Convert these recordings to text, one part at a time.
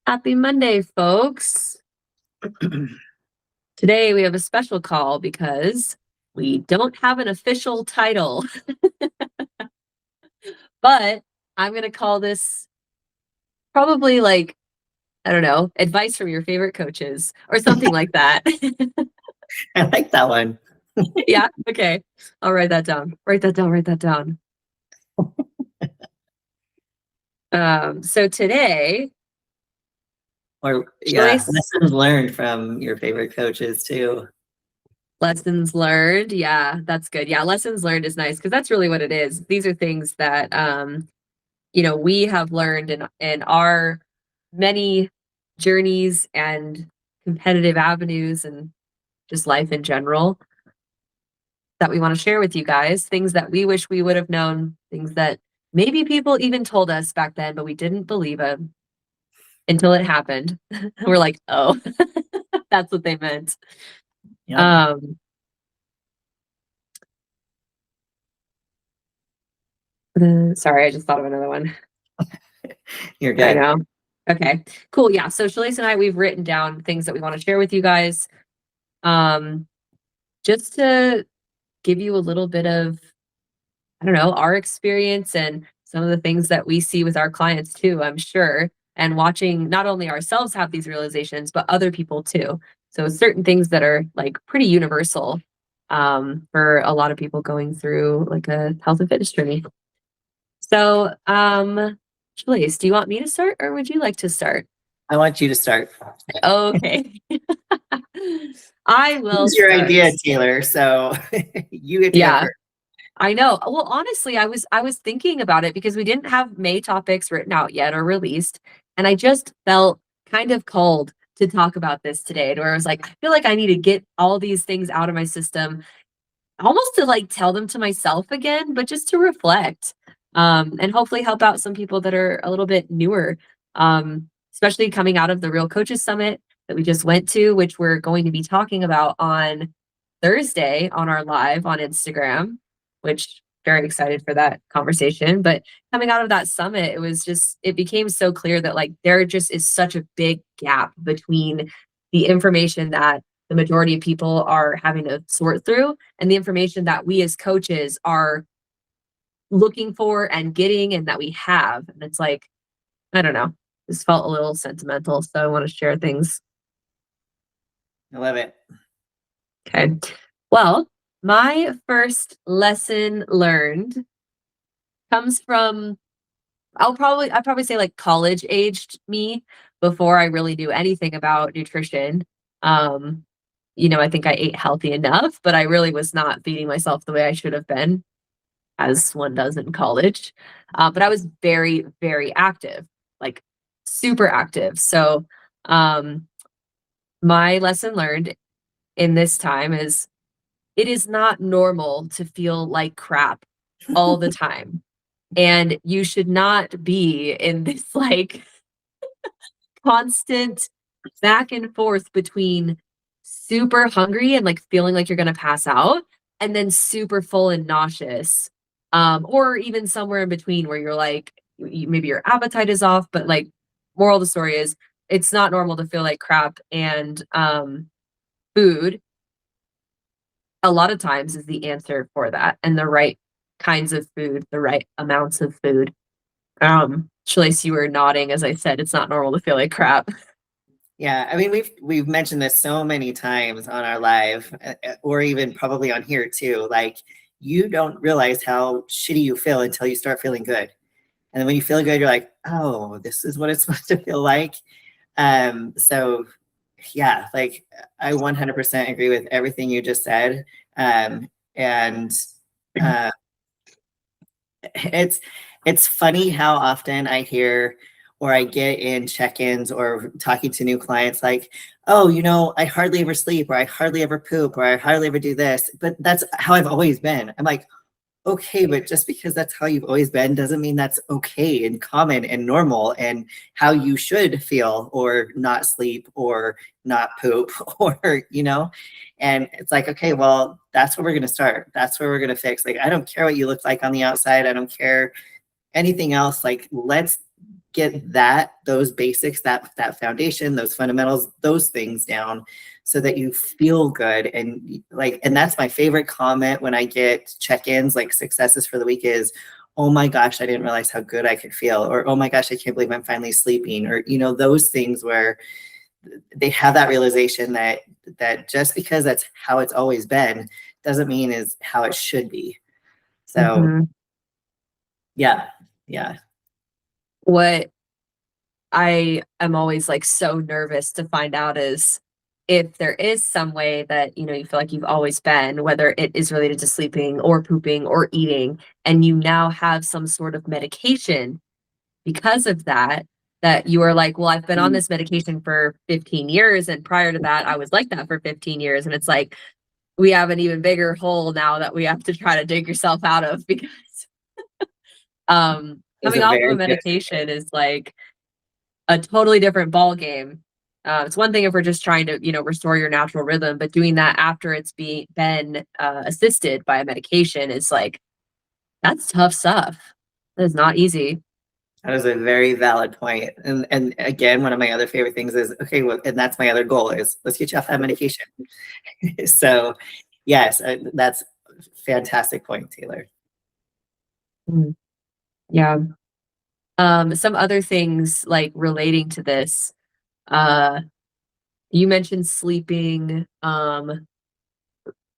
Happy Monday, folks. Today we have a special call because we don't have an official title, but I'm going to call this probably like, I don't know, advice from your favorite coaches or something like that. I like that one. Yeah. Okay. I'll write that down. Write that down. Write that down. So today, Or yeah, choice lessons learned from your favorite coaches too. lessons learned. Yeah, that's good. Yeah, lessons learned is nice because that's really what it is. These are things that we have learned in our many journeys and competitive avenues and just life in general that we want to share with you guys. Things that we wish we would have known, things that maybe people even told us back then, but we didn't believe them until it happened. We're like, oh, that's what they meant. Yep. Um, Sorry, I just thought of another one. You're I good. know. Okay, cool. Yeah. So Shalise and I, we've written down things that we want to share with you guys. Um, just to give you a little bit of, I don't know, our experience and some of the things that we see with our clients too, I'm sure, and watching not only ourselves have these realizations, but other people too. So certain things that are like pretty universal for a lot of people going through like a health and fitness journey. So, Shalise, do you want me to start or would you like to start? I want you to start. Okay. I It will was your start. idea, Taylor. So you get to go Yeah. first. I know. Well, honestly, I was thinking about it because we didn't have May topics written out yet or released, and I just felt kind of called to talk about this today. Where I was like, I feel like I need to get all these things out of my system, almost to like tell them to myself again, but just to reflect, and hopefully help out some people that are a little bit newer, especially coming out of the Real Coaches Summit that we just went to, which we're going to be talking about on Thursday on our live on Instagram, which very excited for that conversation. But coming out of that summit, it became so clear that like there just is such a big gap between the information that the majority of people are having to sort through and the information that we as coaches are looking for and getting and that we have. And it's like, I don't know, this felt a little sentimental. So I want to share things. I love it. Okay. Well, my first lesson learned comes from I'd probably say like college aged me before I really knew anything about nutrition. Um, I think I ate healthy enough, but I really was not feeding myself the way I should have been, as one does in college. But I was very, very active, like super active. So my lesson learned in this time is it is not normal to feel like crap all the time. And you should not be in this like constant back and forth between super hungry and like feeling like you're going to pass out and then super full and nauseous, or even somewhere in between where you're like maybe your appetite is off, but like moral of the story is it's not normal to feel like crap. And food a lot of times is the answer for that, and the right kinds of food, the right amounts of food. Shalise, you were nodding as I said it's not normal to feel like crap. Yeah, I mean we've mentioned this so many times on our live, or even probably on here too. Like you don't realize how shitty you feel until you start feeling good, and then when you feel good, you're like, oh, this is what it's supposed to feel like. So yeah, like I 100% agree with everything you just said. And uh, it's it's funny how often I hear or I get in check-ins or talking to new clients like, oh, I hardly ever sleep or I hardly ever poop or I hardly ever do this, but that's how I've always been. I'm like, okay, but just because that's how you've always been doesn't mean that's okay and common and normal and how you should feel or not sleep or not poop or. And it's like, okay, well, that's where we're going to start. That's where we're going to fix. Like, I don't care what you look like on the outside. I don't care anything else. Like, let's get those basics, that foundation, those fundamentals, those things down so that you feel good. And like, and that's my favorite comment when I get check-ins, like successes for the week is, oh my gosh, I didn't realize how good I could feel, or oh my gosh, I can't believe I'm finally sleeping, or those things where they have that realization that just because that's how it's always been doesn't mean is how it should be. So Mhm. yeah, yeah. What I am always like so nervous to find out is if there is some way that, you feel like you've always been, whether it is related to sleeping or pooping or eating, and you now have some sort of medication because of that, that you are like, well, I've been on this medication for 15 years. And prior to that, I was like that for 15 years. And it's like, we have an even bigger hole now that we have to try to dig yourself out of because It's coming a off of a very good. medication is like a totally different ball game. It's one thing if we're just trying to, restore your natural rhythm, but doing that after it's been assisted by a medication is like that's tough stuff. That is not easy. That is a very valid point. And again, one of my other favorite things is, okay, well, and that's my other goal is let's get you off that medication. So yes, that's a fantastic point, Taylor. Mm, yeah. Some other things like relating to this. Uh, you mentioned sleeping. I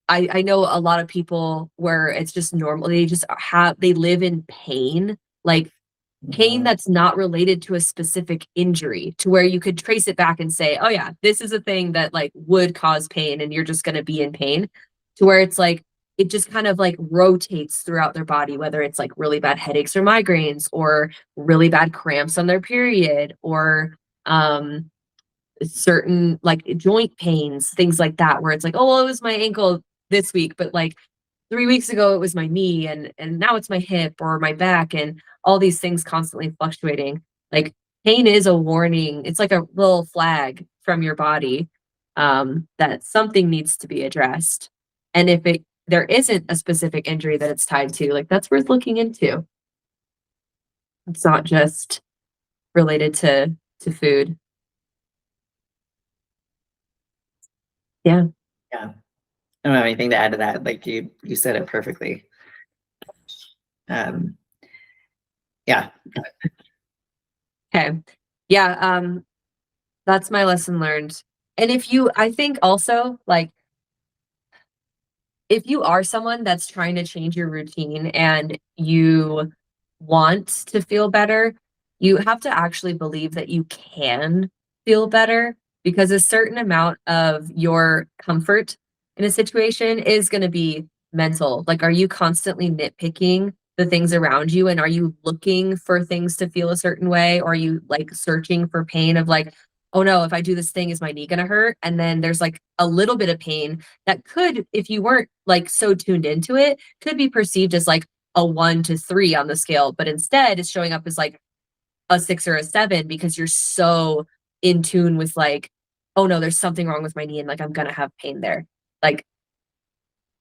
know a lot of people where it's just normal. They live in pain. Like pain Mhm. that's not related to a specific injury to where you could trace it back and say, "Oh yeah, this is a thing that like would cause pain and you're just going to be in pain." To where it's like it just kind of like rotates throughout their body, whether it's like really bad headaches or migraines or really bad cramps on their period or um certain like joint pains, things like that, where it's like, oh, well, it was my ankle this week, but like 3 weeks ago it was my knee, and now it's my hip or my back, and all these things constantly fluctuating. Like pain is a warning. It's like a little flag from your body that something needs to be addressed. And if there isn't a specific injury that it's tied to, like that's worth looking into. It's not just related to food. Yeah. Yeah. I don't have anything to add to that. Like you said it perfectly. Um, yeah. Okay. Yeah, that's my lesson learned. And I think also, like, if you are someone that's trying to change your routine and you want to feel better, you have to actually believe that you can feel better because a certain amount of your comfort in a situation is going to be mental. Like, are you constantly nitpicking the things around you and are you looking for things to feel a certain way? Or are you like searching for pain of like, oh no, if I do this thing, is my knee going to hurt? And then there's like a little bit of pain that could, if you weren't like so tuned into it, could be perceived as like a 1 to 3 on the scale, but instead it's showing up as like a 6 or a 7 because you're so in tune with like, oh no, there's something wrong with my knee and like I'm gonna have pain there. Like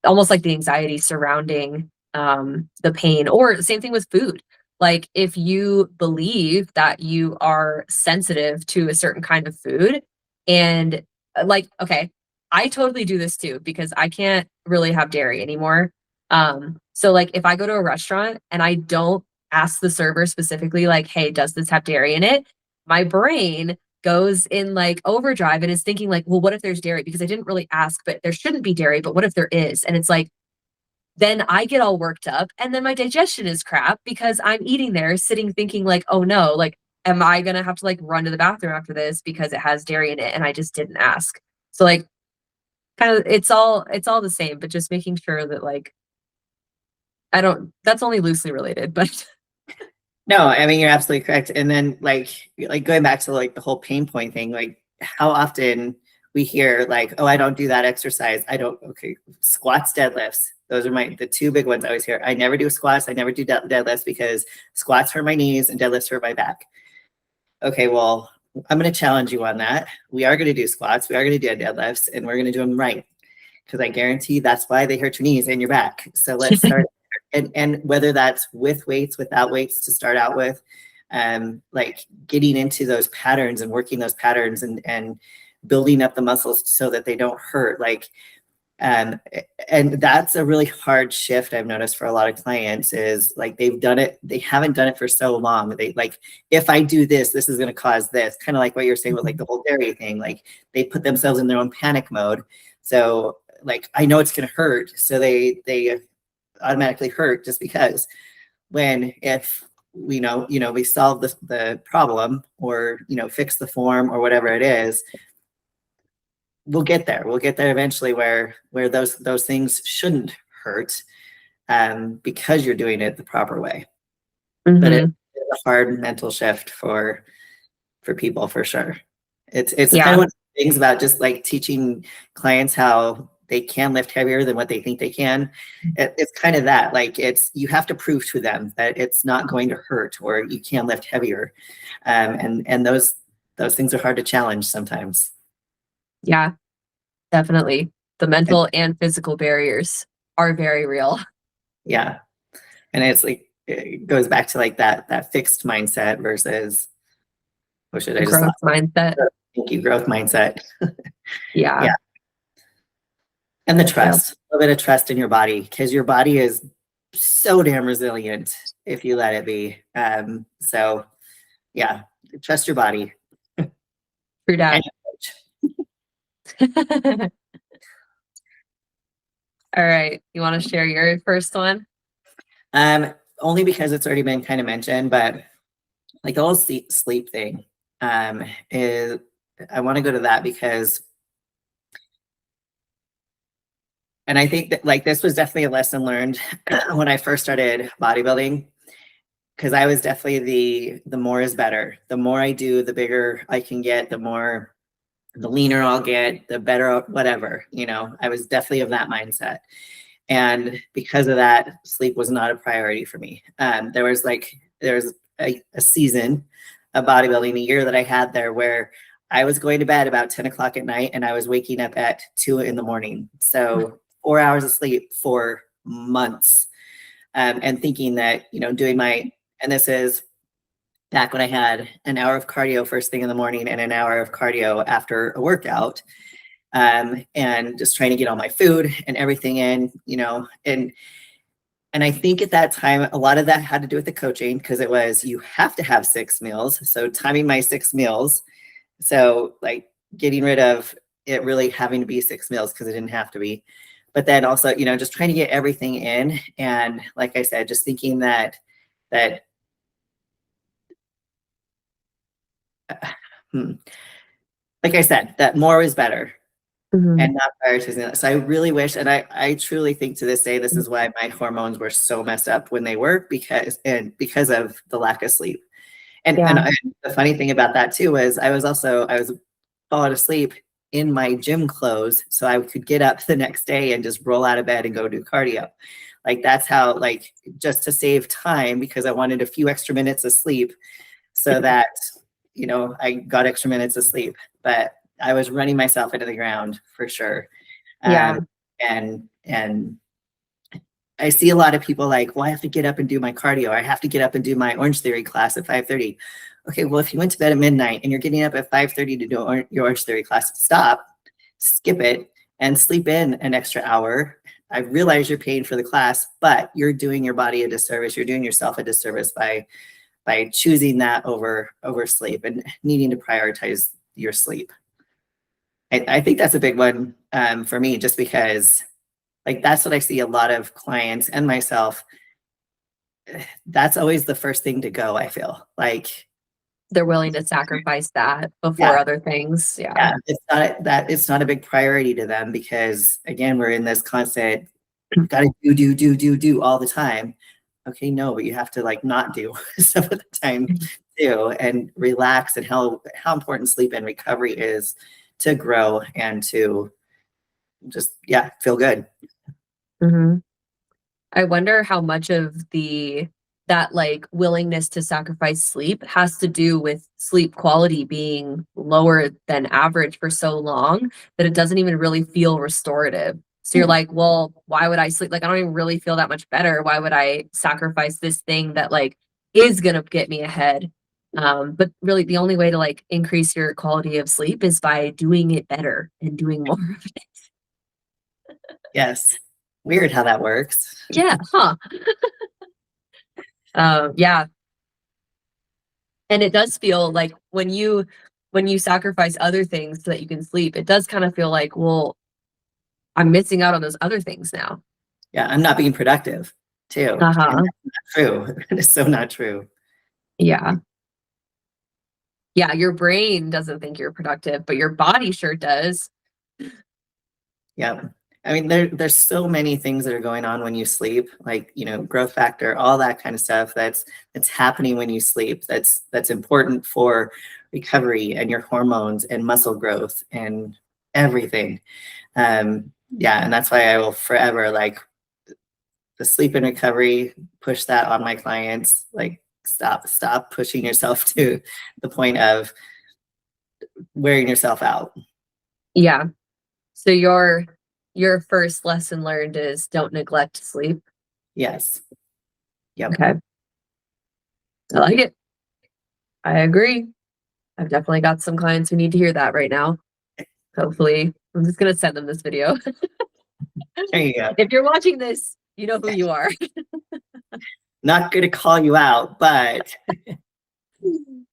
almost like the anxiety surrounding the pain, or same thing with food. Like if you believe that you are sensitive to a certain kind of food and like okay, I totally do this too because I can't really have dairy anymore. So like if I go to a restaurant and I don't ask the server specifically like, hey, does this have dairy in it, my brain goes in like overdrive and is thinking like, well, what if there's dairy? Because I didn't really ask, but there shouldn't be dairy, but what if there is? And it's like, then I get all worked up and then my digestion is crap because I'm eating there sitting thinking like, oh no, like, am I going to have to like run to the bathroom after this because it has dairy in it and I just didn't ask. So like kind of it's all the same, but just making sure that like, I don't, that's only loosely related, but No, I mean you're absolutely correct. And then like going back to like the whole pain point thing, like how often we hear like, oh, I don't do that exercise. I don't, okay, squats, deadlifts. Those are the two big ones I always hear. I never do squats. I never do deadlifts because squats hurt my knees and deadlifts hurt my back. Okay, well, I'm going to challenge you on that. We are going to do squats. We are going to do deadlifts and we're going to do them right because I guarantee that's why they hurt your knees and your back. So let's start. And whether that's with weights, without weights to start out with, like getting into those patterns and working those patterns and building up the muscles so that they don't hurt. Like, um, and that's a really hard shift I've noticed for a lot of clients is like they haven't done it for so long. They like, if I do this, this is going to cause this, kind of like what you're saying with like the whole dairy thing. Like they put themselves in their own panic mode. So like, I know it's going to hurt. So they automatically hurt just because. When if we solve the problem or fix the form or whatever it is, we'll get there. We'll get there eventually where those things shouldn't hurt, because you're doing it the proper way. But it's Hmm. a hard mental shift for people for sure. It's kind of Yeah. one of the things about just like teaching clients how they can lift heavier than what they think they can. It's kind of that, like you have to prove to them that it's not going to hurt or you can lift heavier, and those things are hard to challenge sometimes. Yeah, definitely. The mental and physical barriers are very real. Yeah, and it's like it goes back to like that fixed mindset versus what should I just Growth mindset. thank you growth mindset. Yeah. Yeah, and the Yeah. trust, a little bit of trust in your body because your body is so damn resilient if you let it be. So yeah, trust your body True and that. your coach. All right. You want to share your first one? Only because it's already been kind of mentioned, but like the whole sleep thing, is I want to go to that because, and I think that like this was definitely a lesson learned when I first started bodybuilding, because I was definitely the more is better. The more I do, the bigger I can get, the leaner I'll get, the better, whatever, I was definitely of that mindset. And because of that, sleep was not a priority for me. There was a season of bodybuilding, a year that I had there where I was going to bed about 10 o'clock at night and I was waking up at 2 in the morning. So 4 hours of sleep for months. And thinking that, and this is back when I had an hour of cardio first thing in the morning and an hour of cardio after a workout, and just trying to get all my food and everything in, and I think at that time, a lot of that had to do with the coaching because it was you have to have 6 meals. So timing my 6 meals. So like getting rid of it really having to be 6 meals because it didn't have to be. But then also, just trying to get everything in. And like I said, just thinking that hmm, like I said, that more is better Hmm. and not prioritizing that. So I really wish, and I truly think to this day, this is why my hormones were so messed up when they were because of the lack of sleep. And Yeah. the funny thing about that too was I was falling asleep in my gym clothes so I could get up the next day and just roll out of bed and go do cardio. Like that's how, like, just to save time because I wanted a few extra minutes of sleep so that I got extra minutes of sleep. But I was running myself into the ground for sure. Yeah. And I see a lot of people like, well, I have to get up and do my cardio. I have to get up and do my Orange Theory class at 5:30. Okay, well, if you went to bed at midnight and you're getting up at 5:30 to do your Orange Theory class, stop, skip it, and sleep in an extra hour. I realize you're paying for the class, but you're doing your body a disservice. You're doing yourself a disservice by choosing that over sleep and needing to prioritize your sleep. I think that's a big one, for me, just because like that's what I see a lot of clients and myself. That's always the first thing to go. I feel like, They're willing to sacrifice that before yeah, other things. Yeah. yeah, it's not a big priority to them because again, we're in this constant got to do all the time. Okay, no, but you have to like not do some of the time too and relax, and how important sleep and recovery is to grow and to just feel good. Hmm. I wonder how much of that like willingness to sacrifice sleep has to do with sleep quality being lower than average for so long that it doesn't even really feel restorative. So you're like, well, why would I sleep? Like, I don't even really feel that much better. Why would I sacrifice this thing that like is gonna get me ahead But really the only way to like increase your quality of sleep is by doing it better and doing more of it. Yes. Weird how that works. Yeah, huh. Yeah. And it does feel like when you sacrifice other things so that you can sleep, it does kind of feel like, well, I'm missing out on those other things now. Yeah, I'm not being productive too. And Uh-huh. that's not true. That is so not true. Yeah. Yeah, your brain doesn't think you're productive, but your body sure does. Yeah. I mean, there's so many things that are going on when you sleep, like, growth factor, all that kind of stuff that's happening when you sleep. That's important for recovery and your hormones and muscle growth and everything. Yeah, and that's why I will forever like the sleep and recovery, push that on my clients. Like, stop pushing yourself to the point of wearing yourself out. Yeah. So your first lesson learned is don't neglect sleep. Yes. Yep. Okay. I like it. I agree. I've definitely got some clients who need to hear that right now. Hopefully, I'm just gonna send them this video. There you go. If you're watching this, you know who you are. Not going to call you out, but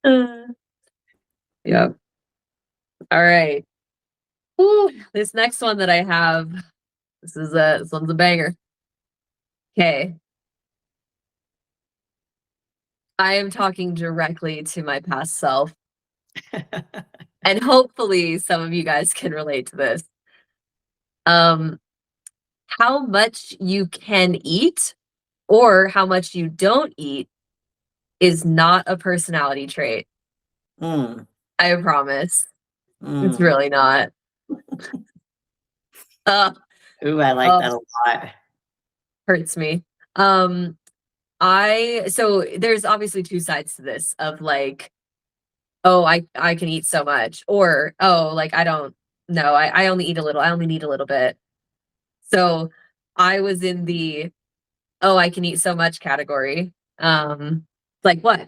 Uh, yeah. All right. Ooh, this next one that I have, this one's a banger. Okay. I am talking directly to my past self, and hopefully some of you guys can relate to this. Um, how much you can eat or how much you don't eat is not a personality trait. mm, I promise. It's mm. really not. Uh, Ooh, I like oh, that a lot. hurts me. Um, so there's obviously two sides to this of like, oh, I can eat so much, or oh, like I don't no, I only eat a little, I only need a little bit. So I was in the oh, I can eat so much category. Like what?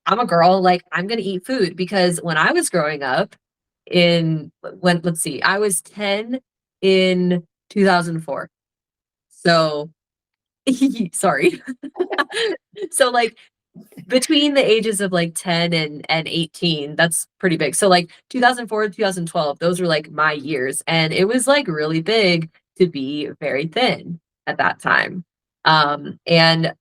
I'm a girl, like I'm gonna eat food because when I was growing up when let's see, I was 10 in 2004. So sorry. So like between the ages of like 10 and 18, that's pretty big. So like 2004 to 2012, those were like my years. And it was like really big to be very thin at that time. And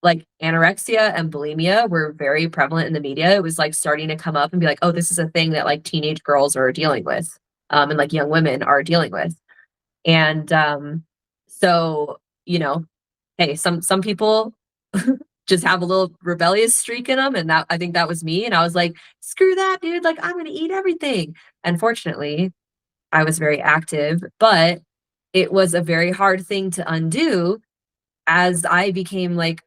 like anorexia and bulimia were very prevalent in the media. It was like starting to come up and be like, oh, this is a thing that like teenage girls are dealing with, and like young women are dealing with. And so, hey, some people just have a little rebellious streak in them, and that I think that was me. And I was like, screw that, dude! Like I'm gonna eat everything. Unfortunately, I was very active, but it was a very hard thing to undo as I became like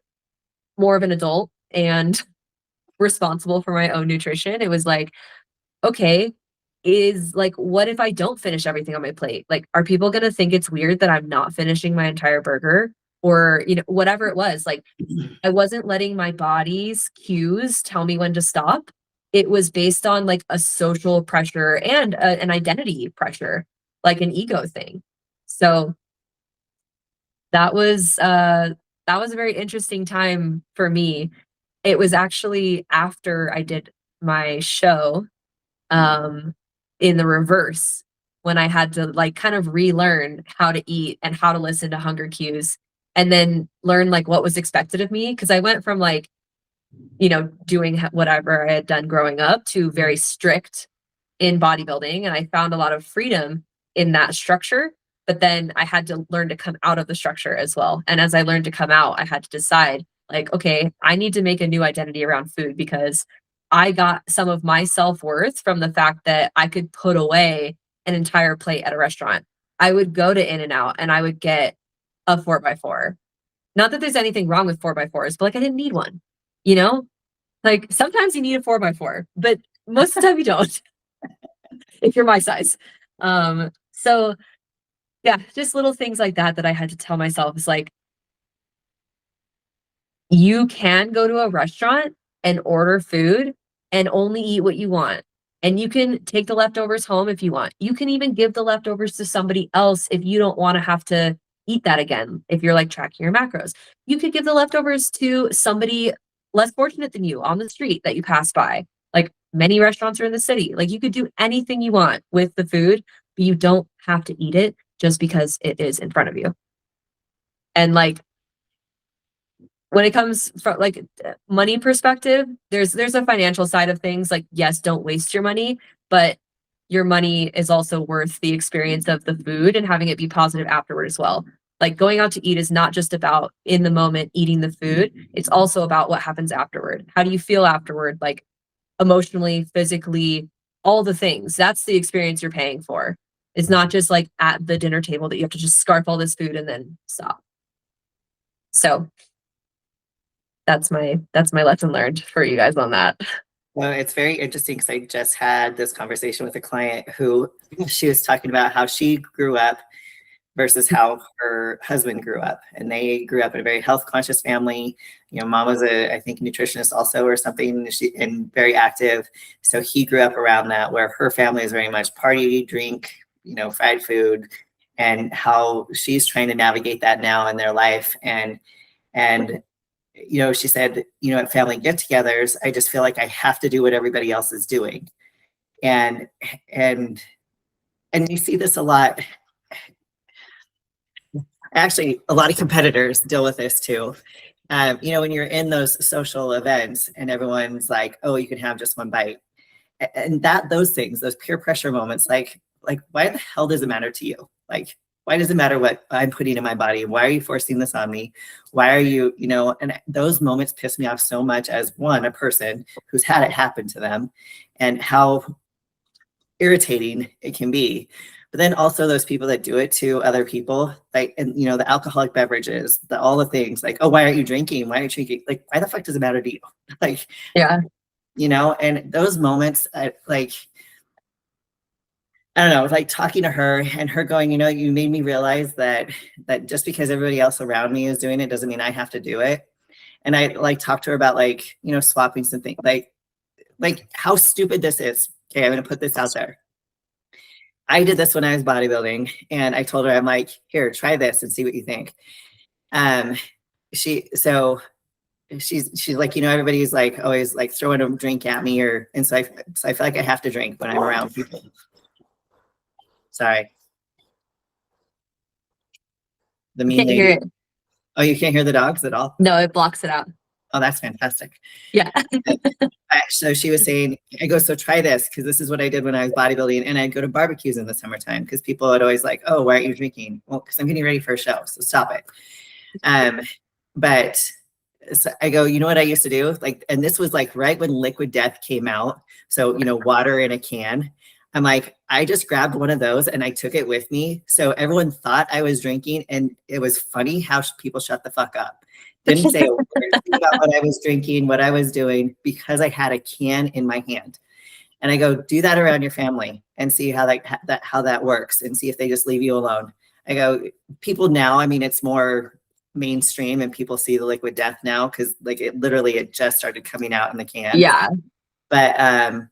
more of an adult and responsible for my own nutrition. It was like, okay, is like, what if I don't finish everything on my plate? Like, are people going to think it's weird that I'm not finishing my entire burger? Or, whatever it was. Like, I wasn't letting my body's cues tell me when to stop. It was based on like a social pressure and an identity pressure, like an ego thing. So that was a very interesting time for me. It was actually after I did my show, um, in the reverse, when I had to, like, kind of relearn how to eat and how to listen to hunger cues, and then learn, like, what was expected of me. Because I went from, like, doing whatever I had done growing up to very strict in bodybuilding, and I found a lot of freedom in that structure. But then I had to learn to come out of the structure as well. And as I learned to come out, I had to decide, like, okay, I need to make a new identity around food because I got some of my self worth from the fact that I could put away an entire plate at a restaurant. I would go to In and Out and I would get a 4x4. Not that there's anything wrong with 4x4s, but like I didn't need one, you know? Like sometimes you need a 4x4, but most of the time you don't if you're my size. So yeah, just little things like that that I had to tell myself is like, you can go to a restaurant and order food and only eat what you want. And you can take the leftovers home if you want. You can even give the leftovers to somebody else if you don't want to have to eat that again. If you're like tracking your macros, you could give the leftovers to somebody less fortunate than you on the street that you pass by. Like many restaurants are in the city. Like you could do anything you want with the food, but you don't have to eat it just because it is in front of you. And like when it comes from like money perspective, there's a financial side of things. Like, yes, don't waste your money, but your money is also worth the experience of the food and having it be positive afterward as well. Like going out to eat is not just about in the moment eating the food, it's also about what happens afterward. How do you feel afterward? Like emotionally, physically, all the things. That's the experience you're paying for. It's not just like at the dinner table that you have to just scarf all this food and then stop. So that's my lesson learned for you guys on that. Well, it's very interesting because I just had this conversation with a client who she was talking about how she grew up versus how her husband grew up. And they grew up in a very health conscious family. You know, mom was a, I think, nutritionist also or something, and very active. So he grew up around that, where her family is very much party, drink, fried food, and how she's trying to navigate that now in their life. And she said, at family get-togethers, I just feel like I have to do what everybody else is doing. And and and you see this a lot. Actually, a lot of competitors deal with this too. When you're in those social events and everyone's like, oh, you can have just one bite. And those things, those peer pressure moments, like why the hell does it matter to you? Like, why does it matter what I'm putting in my body? Why are you forcing this on me? Why are you, and those moments piss me off so much as a person who's had it happen to them, and how irritating it can be. But then also those people that do it to other people, like, and the alcoholic beverages, all the things like, oh, why aren't you drinking? Why aren't you drinking? Like, why the fuck does it matter to you? Like, Yeah. and those moments, I don't know, like talking to her and her going, you made me realize that just because everybody else around me is doing it doesn't mean I have to do it. And I like talked to her about swapping something, like how stupid this is. Okay, I'm gonna put this out there. I did this when I was bodybuilding, and I told her, I'm like, here, try this and see what you think. Um, so she's like, everybody's like always like throwing a drink at me, and so I feel like I have to drink when I'm around people. Sorry, the I mean can't hear lady. it. Oh, you can't hear the dogs at all? No, it blocks it out. Oh, that's fantastic. Yeah. So she was saying, I go, so try this, because this is what I did when I was bodybuilding, and I'd go to barbecues in the summertime because people would always like, oh, why aren't you drinking? Well, because I'm getting ready for a show, so stop it. But so I go, you know what I used to do? Like, and this was like right when Liquid Death came out. So, water in a can. I'm like, I just grabbed one of those and I took it with me. So everyone thought I was drinking. And it was funny how people shut the fuck up. Didn't say a word about what I was drinking, what I was doing, because I had a can in my hand. And I go, do that around your family and see how that works, and see if they just leave you alone. I go, people now, I mean, it's more mainstream and people see the Liquid Death now because like it just started coming out in the can. Yeah. But I'm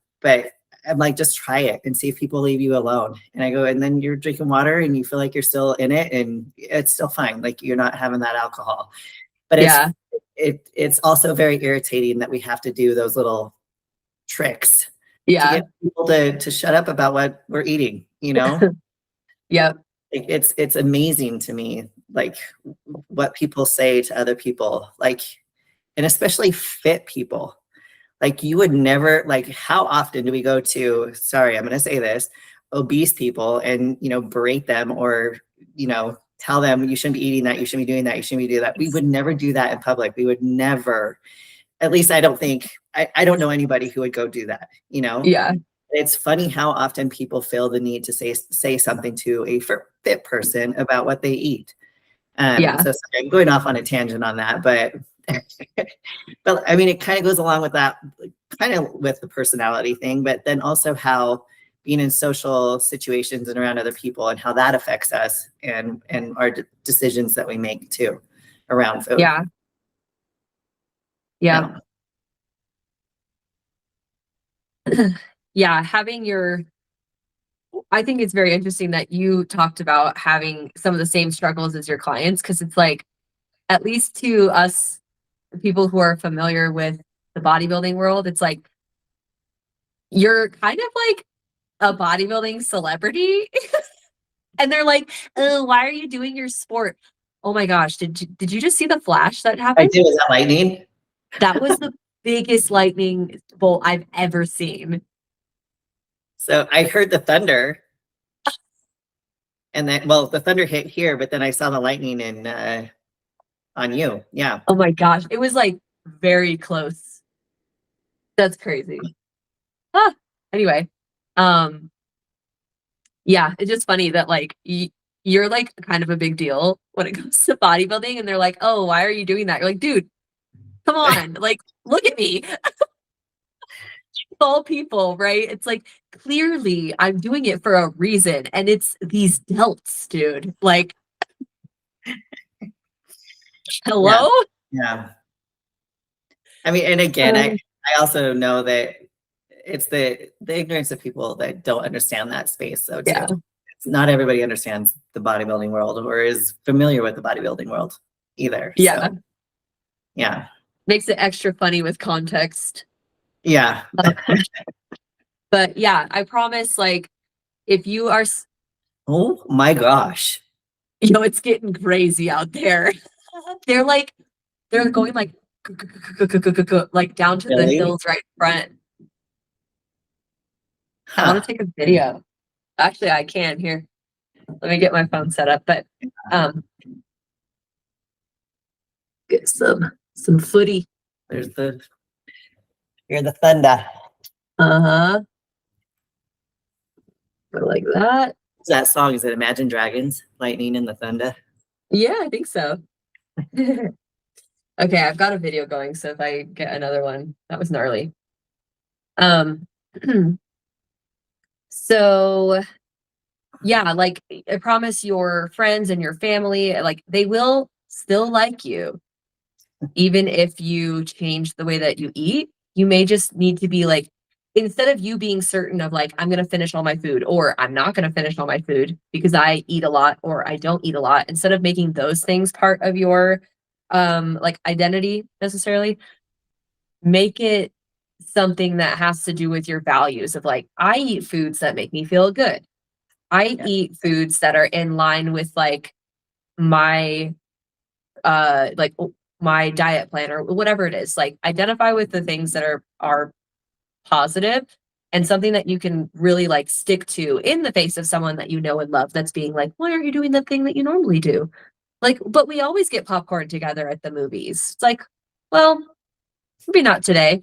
like, just try it and see if people leave you alone. And I go, and then you're drinking water and you feel like you're still in it and it's still fine. Like you're not having that alcohol. But Yeah. it's also very irritating that we have to do those little tricks to Yeah. get people to shut up about what we're eating, you know? Yep. It's amazing to me, like what people say to other people, like, and especially fit people. Like you would never, like, how often do we go to, sorry, I'm going to say this, obese people and, berate them or, tell them you shouldn't be eating that, you shouldn't be doing that, you shouldn't be doing that. We would never do that in public. We would never, at least I don't think, I don't know anybody who would go do that, Yeah. It's funny how often people feel the need to say something to a fit person about what they eat. Yeah. So sorry, I'm going off on a tangent on that, but but I mean, it kind of goes along with that, kind of with the personality thing, but then also how being in social situations and around other people and how that affects us and our decisions that we make too around food. Yeah. Yeah. Yeah. Yeah, having your I think it's very interesting that you talked about having some of the same struggles as your clients because it's like at least to us people who are familiar with the bodybuilding world, it's like you're kind of like a bodybuilding celebrity. And they're like, "Oh, why are you doing your sport?" Oh my gosh, did you just see the flash that I happened? do. Is that lightning? That was the biggest lightning bolt I've ever seen. So I heard the thunder, and then well, the thunder hit here, but then I saw the lightning in on you. Yeah. Oh my gosh, it was like very close. That's crazy. Ah, anyway, um, yeah, it's just funny that like you're like kind of a big deal when it comes to bodybuilding, and they're like, "Oh, why are you doing that?" You're like, "Dude, come on, like look at me." All people, right? It's like clearly I'm doing it for a reason, and it's these delts, dude. Like, Yeah. hello? Yeah. I mean, and again, I also know that it's the ignorance of people that don't understand that space though too. Yeah, It's not everybody understands the bodybuilding world or is familiar with the bodybuilding world either. yeah. So yeah. Makes it extra funny with context. Yeah. But yeah, I promise, like, if you are, Oh my gosh. it's getting crazy out there. They're like, they're going like, like down to the Really? hills right in front. I want Huh. to take a video. Actually, I can here. Let me get my phone set up, but um, get some footy. There's the You're the thunder. Uh-huh. Go like that. That song is it Imagine Dragons, Lightning and the Thunder? Yeah, I think so. Okay, I've got a video going, so if I get another one, that was gnarly. Um, so yeah, like I promise your friends and your family, like they will still like you, even if you change the way that you eat. You may just need to be like, instead of you being certain of like, I'm gonna finish all my food, or I'm not gonna finish all my food because I eat a lot or I don't eat a lot, instead of making those things part of your like identity necessarily, make it something that has to do with your values of like, I eat foods that make me feel good. I Yeah. eat foods that are in line with my like my diet plan or whatever it is. Like identify with the things that are positive and something that you can really like stick to in the face of someone that you know and love that's being like, why aren't you doing the thing that you normally do? Like, but we always get popcorn together at the movies. It's like, well, maybe not today.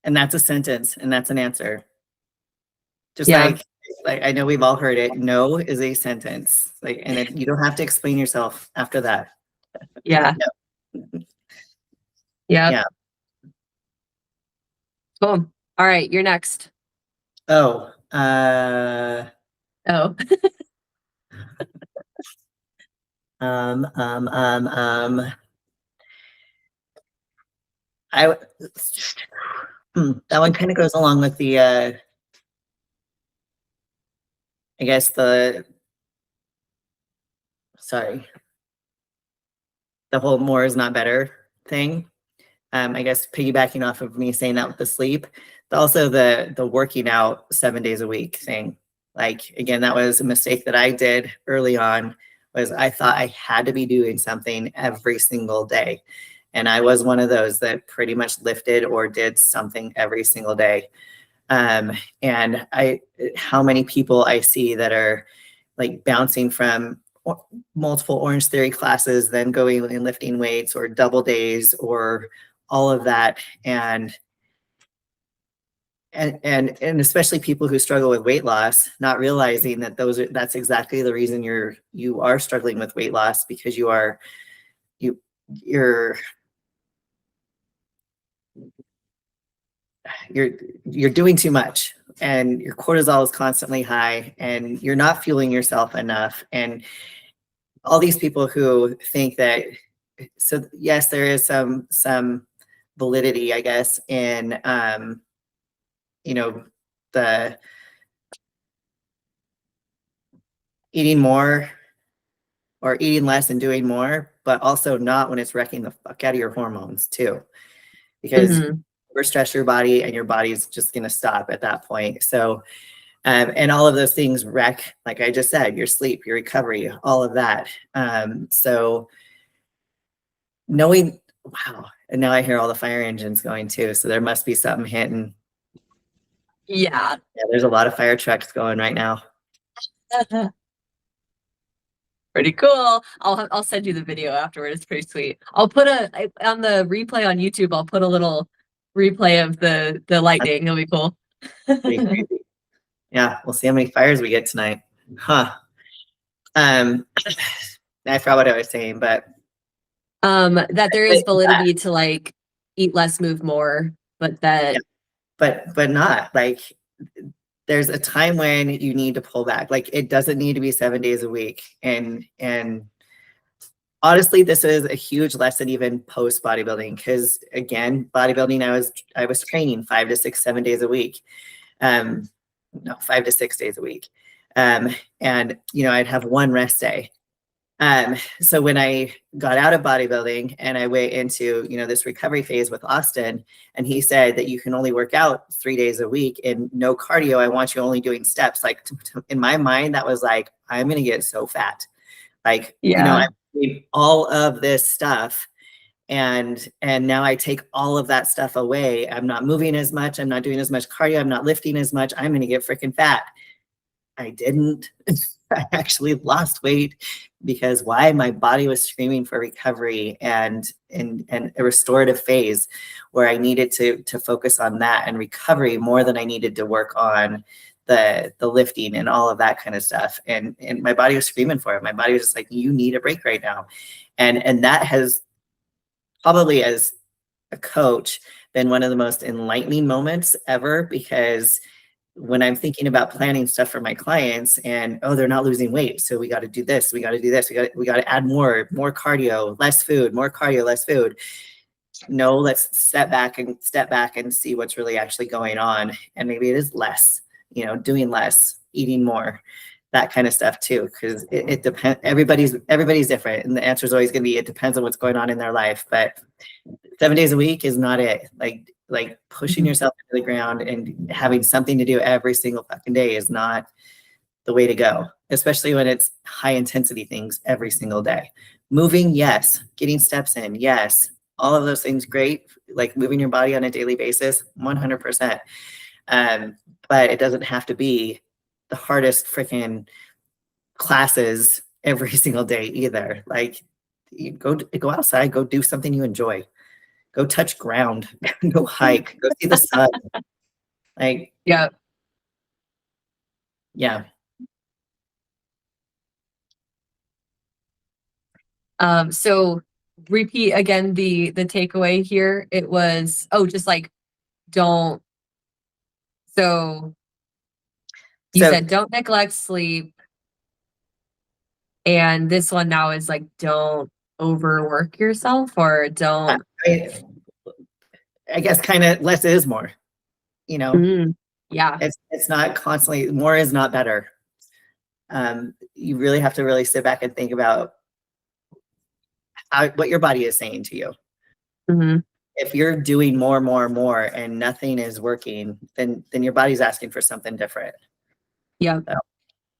And that's a sentence and that's an answer. Just Yeah. like I know we've all heard it. No is a sentence. Like, and you don't have to explain yourself after that. Yeah. No. Yeah. Yeah. Boom. All right, you're next. Oh, Oh. um, um, um, um, I, that one kind of goes along with the, I guess sorry, the whole more is not better thing. I guess piggybacking off of me saying that with the sleep, but also the working out 7 days a week thing. Like again, that was a mistake that I did early on. Was I thought I had to be doing something every single day, and I was one of those that pretty much lifted or did something every single day. Um, and how many people I see that are like bouncing from multiple Orange Theory classes, then going and lifting weights or double days or all of that. And especially people who struggle with weight loss, not realizing that that's exactly the reason you are struggling with weight loss, because you you're you're you're doing too much and your cortisol is constantly high and you're not fueling yourself enough. And all these people who think that, so yes, there is some validity, I guess, in the eating more or eating less and doing more, but also not when it's wrecking the fuck out of your hormones too, because Hmm. overstress your body and your body's just going to stop at that point. So, and all of those things wreck, like I just said, your sleep, your recovery, all of that. So knowing, wow, and now I hear all the fire engines going too. So there must be something hitting. Yeah. Yeah, there's a lot of fire trucks going right now. Pretty cool. I'll send you the video afterward. It's pretty sweet. On the replay on YouTube, I'll put a little replay of the That's lightning. It'll be cool. pretty crazy. Yeah, we'll see how many fires we get tonight. Huh. Um, I forgot what I was saying, but That there is validity to like eat less, move more, but yeah, that but not like there's a time when you need to pull back. Like it doesn't need to be 7 days a week. And honestly, this is a huge lesson even post bodybuilding, because again, bodybuilding, I was training 5 to 6, 7 days a week. No, 5 to 6 days a week. And I'd have one rest day. So when I got out of bodybuilding and I went into, this recovery phase with Austin, and he said that you can only work out 3 days a week and no cardio. I want you only doing steps. Like in my mind, that was like, I'm going to get so fat. Like, yeah. I'm doing all of this stuff, and now I take all of that stuff away. I'm not moving as much. I'm not doing as much cardio. I'm not lifting as much. I'm going to get freaking fat. I didn't. I actually lost weight because why? My body was screaming for recovery and a restorative phase where I needed to focus on that and recovery more than I needed to work on the lifting and all of that kind of stuff. And my body was screaming for it. My body was just like, you need a break right now. And that has probably, as a coach, been one of the most enlightening moments ever, because when I'm thinking about planning stuff for my clients and, oh, they're not losing weight, so we got to do this, we got to do this, we got to add more cardio, less food, more cardio, less food. No, let's step back and see what's really actually going on. And maybe it is less, doing less, eating more, that kind of stuff too, because it depends. Everybody's different, and the answer is always going to be it depends on what's going on in their life. But 7 days a week is not it. Like pushing Mhm. yourself into the ground and having something to do every single fucking day is not the way to go, especially when it's high intensity things every single day. Moving, yes. Getting steps in, yes. All of those things, great. Like moving your body on a daily basis, 100%. But it doesn't have to be the hardest freaking classes every single day either. Like you go outside, go do something you enjoy. Go touch ground, go hike, go see the sun. Like, Yeah. yeah. So repeat again the takeaway here. It was, oh, just like don't so you So said don't neglect sleep. And this one now is like don't overwork yourself or don't. I, I guess kind of less is more, you know, Mm, yeah. it's not constantly, more is not better. You really have to really sit back and think about what your body is saying to you. Hmm. If you're doing more and nothing is working, then your body's asking for something different. Yeah. So,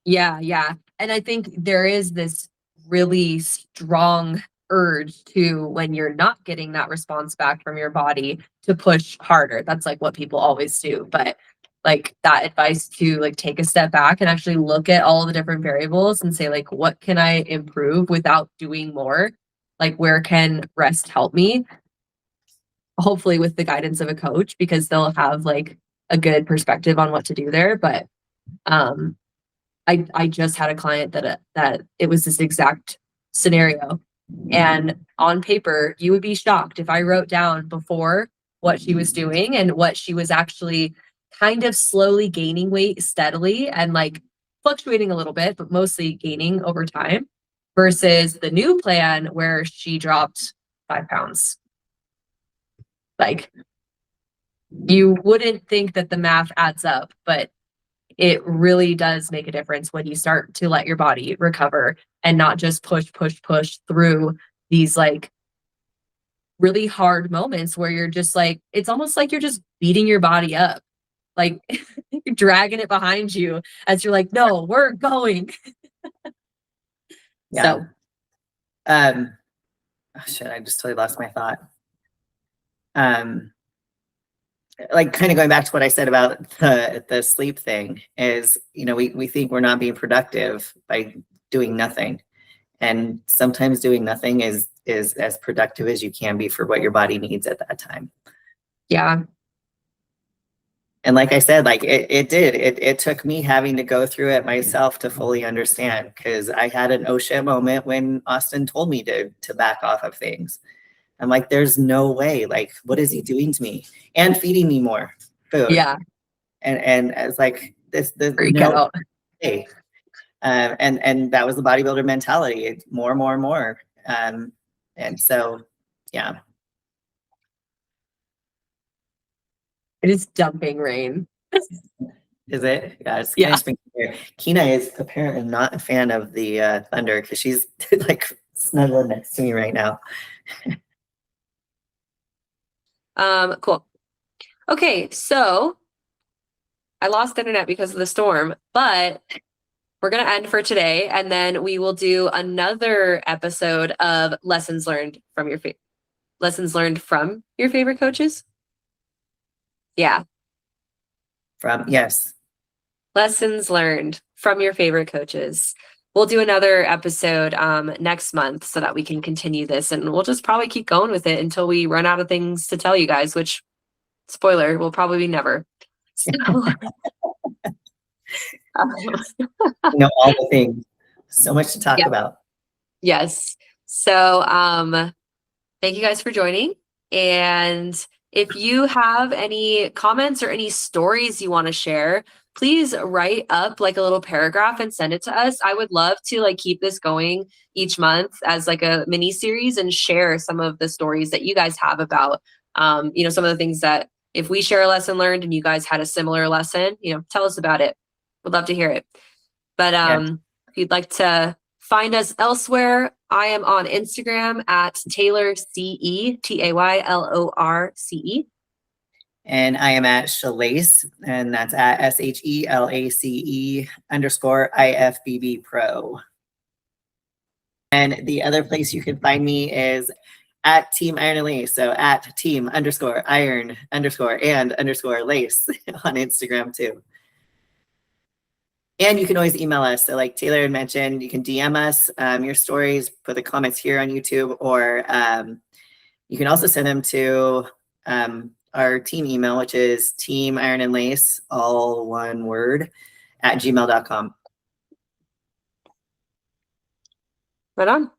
Yeah, yeah. And I think there is this really strong urge to, when you're not getting that response back from your body, to push harder. That's like what people always do. But like that advice to like take a step back and actually look at all the different variables and say, like, what can I improve without doing more? Like, where can rest help me? Hopefully with the guidance of a coach, because they'll have like a good perspective on what to do there. But um I just had a client that it was this exact scenario. And on paper, you would be shocked if I wrote down before what she was doing and what she was actually kind of slowly gaining weight steadily and like fluctuating a little bit, but mostly gaining over time, versus the new plan where she dropped 5 pounds. Like You wouldn't think that the math adds up, but it really does make a difference when you start to let your body recover and not just push, push, push through these like really hard moments where you're just like, it's almost like you're just beating your body up, like you're dragging it behind you as you're like, no, we're going. Yeah. So, Oh shit, I just totally lost my thought. Um, like kind of going back to what I said about the sleep thing is, we think we're not being productive by doing nothing. And sometimes doing nothing is as productive as you can be for what your body needs at that time. yeah, And like I said, like it took me having to go through it myself to fully understand, because I had an oh shit moment when Austin told me to back off of things. I'm like, there's no way. Like, what is he doing to me? And feeding me more food. yeah, And it's like this freak no out. way. And that was the bodybuilder mentality. It's more, more, and more. And so, yeah. It is dumping rain. Is it? Yeah, it's kind Yeah. of spring here. Kina is apparently not a fan of the thunder because she's like snuggling next to me right now. Cool. Okay, so I lost internet because of the storm, but we're going to end for today, and then we will do another episode of lessons learned from your favorite coaches. Yeah, Yes. lessons learned from your favorite coaches. We'll do another episode next month so that we can continue this, and we'll just probably keep going with it until we run out of things to tell you guys, which, spoiler, will probably be never. So, All the things. So much to talk yeah, about. yes. So, thank you guys for joining. And if you have any comments or any stories you want to share, please write up like a little paragraph and send it to us. I would love to like keep this going each month as like a mini series and share some of the stories that you guys have about, some of the things that if we share a lesson learned and you guys had a similar lesson, tell us about it. Would love to hear it. But Yeah. if you'd like to find us elsewhere, I am on Instagram at Taylor CE, TAYLORCE. And I am at Shalace, and that's at SHELACE_IFBB Pro. And the other place you can find me is at Team Iron and Lace. So at team_iron_and_lace on Instagram too. And you can always email us. So like Taylor had mentioned, you can DM us your stories, put the comments here on YouTube, or you can also send them to our team email, which is teamironandlace, all one word, at gmail.com. Right on.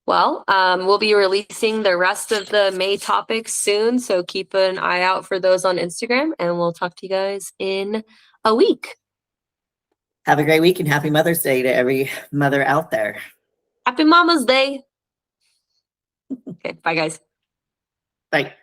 Well, we'll be releasing the rest of the May topics soon, so keep an eye out for those on Instagram, and we'll talk to you guys in a week. Have a great week and happy Mother's Day to every mother out there. Happy Mama's Day. Okay, bye guys. Bye.